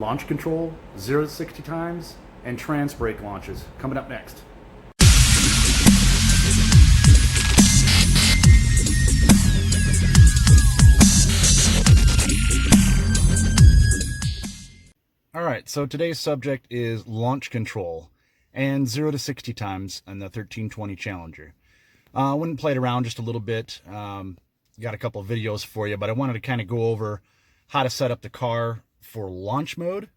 Launch control, 0 to 60 times, and trans brake launches. Coming up next. Alright, so today's subject is launch control and 0 to 60 times on the 1320 Challenger. I went and played around just a little bit. Got a couple of videos for you, but I wanted to kind of go over how to set up the car for launch mode.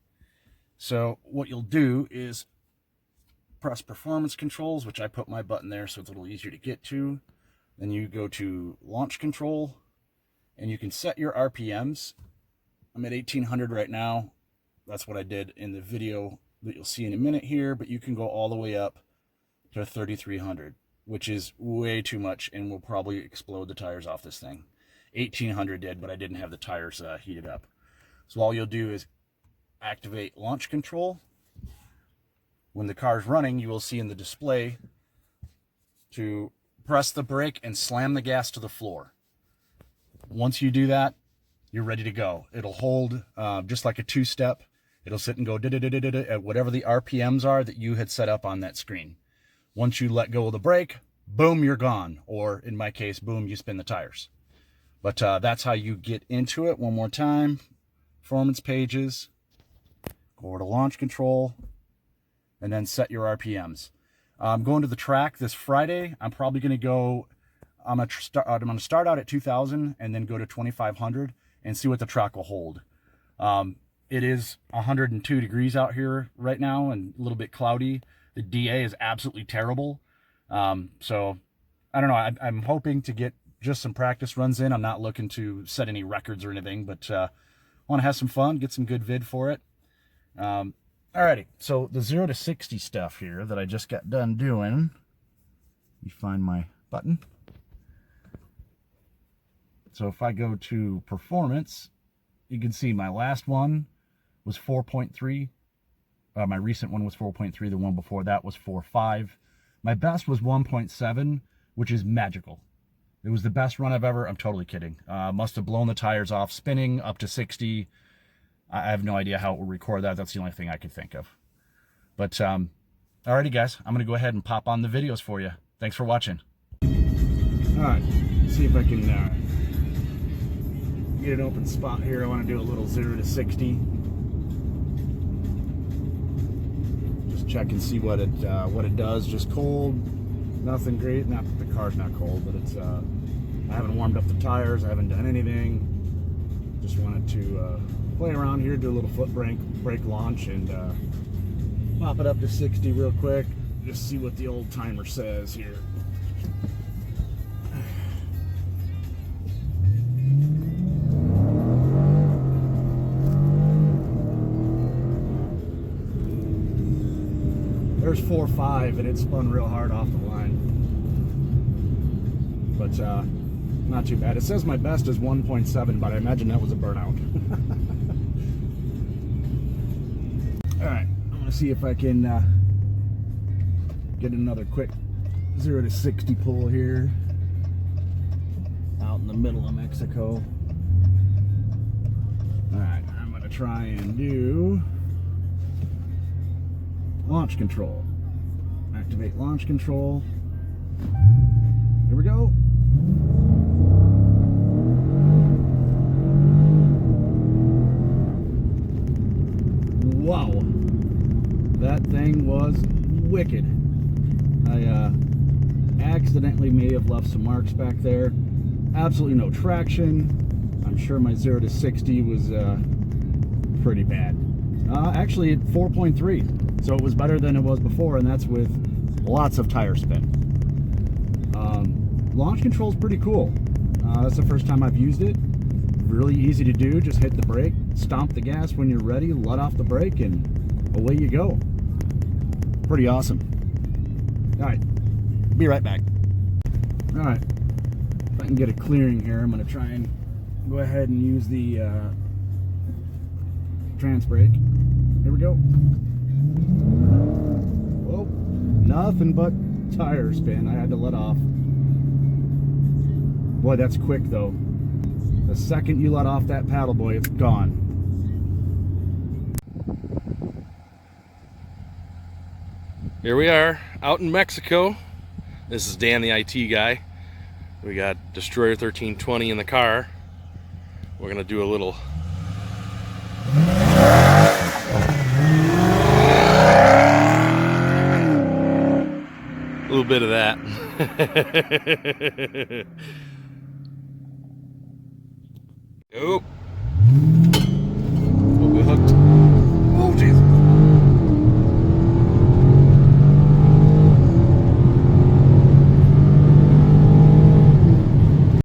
So what you'll do is press performance controls, which I put my button there so it's a little easier to get to. Then you go to launch control and you can set your RPMs. I'm at 1800 right now. That's what I did in the video that you'll see in a minute here, but you can go all the way up to 3300, which is way too much and will probably explode the tires off this thing. 1800 did, but I didn't have the tires heated up. So all you'll do is activate launch control. When the car's running, you will see in the display to press the brake and slam the gas to the floor. Once you do that, you're ready to go. It'll hold just like a two-step. It'll sit and go at whatever the RPMs are that you had set up on that screen. Once you let go of the brake, boom, you're gone. Or in my case, boom, you spin the tires. But that's how you get into it. One more time. Performance pages. Go over to launch control. And then set your RPMs. I'm going to the track this Friday. I'm probably going to go... I'm going to start out at 2,000 and then go to 2,500 and see what the track will hold. It is 102 degrees out here right now and a little bit cloudy. The DA is absolutely terrible. So I don't know. I'm hoping to get just some practice runs in. I'm not looking to set any records or anything, but want to have some fun, get some good vid for it. Alrighty. So the 0 to 60 stuff here that I just got done doing. You find my button. So if I go to performance, you can see my last one was 4.3. My recent one was 4.3. The one before that was 4.5. My best was 1.7, which is magical. It was the best run I've ever. I'm totally kidding. Must have blown the tires off spinning up to 60. I have no idea how it will record that. That's the only thing I could think of. But alrighty, guys. I'm going to go ahead and pop on the videos for you. Thanks for watching. All right. Let's see if I can get an open spot here. I want to do a little 0 to 60. Just check and see what it does. Just cold, nothing great. Not that the car's not cold, but it's I haven't warmed up the tires. I haven't done anything. Just wanted to play around here, do a little foot brake launch, and pop it up to 60 real quick. Just see what the old timer says here. There's 4.5 and it spun real hard off the line, but not too bad. It says my best is 1.7, but I imagine that was a burnout. All right, I'm gonna see if I can get another quick 0 to 60 pull here out in the middle of Mexico. All right, I'm gonna try and do launch control. Activate launch control. Here we go. Wow. That thing was wicked. I accidentally may have left some marks back there. Absolutely no traction. I'm sure my 0 to 60 was pretty bad. Actually at 4.3. So it was better than it was before, and that's with lots of tire spin. Launch control is pretty cool. That's the first time I've used it. Really easy to do. Just hit the brake, stomp the gas when you're ready, let off the brake, and away you go. Pretty awesome. All right, be right back. All right, if I can get a clearing here, I'm going to try and go ahead and use the trans brake. Here we go. Whoa, nothing but tire spin. I had to let off. Boy, that's quick though. The second you let off that paddle, boy, it's gone. Here we are out in Mexico. This is Dan, the IT guy. We got Destroyer 1320 in the car. We're gonna do a little bit of that. Oh.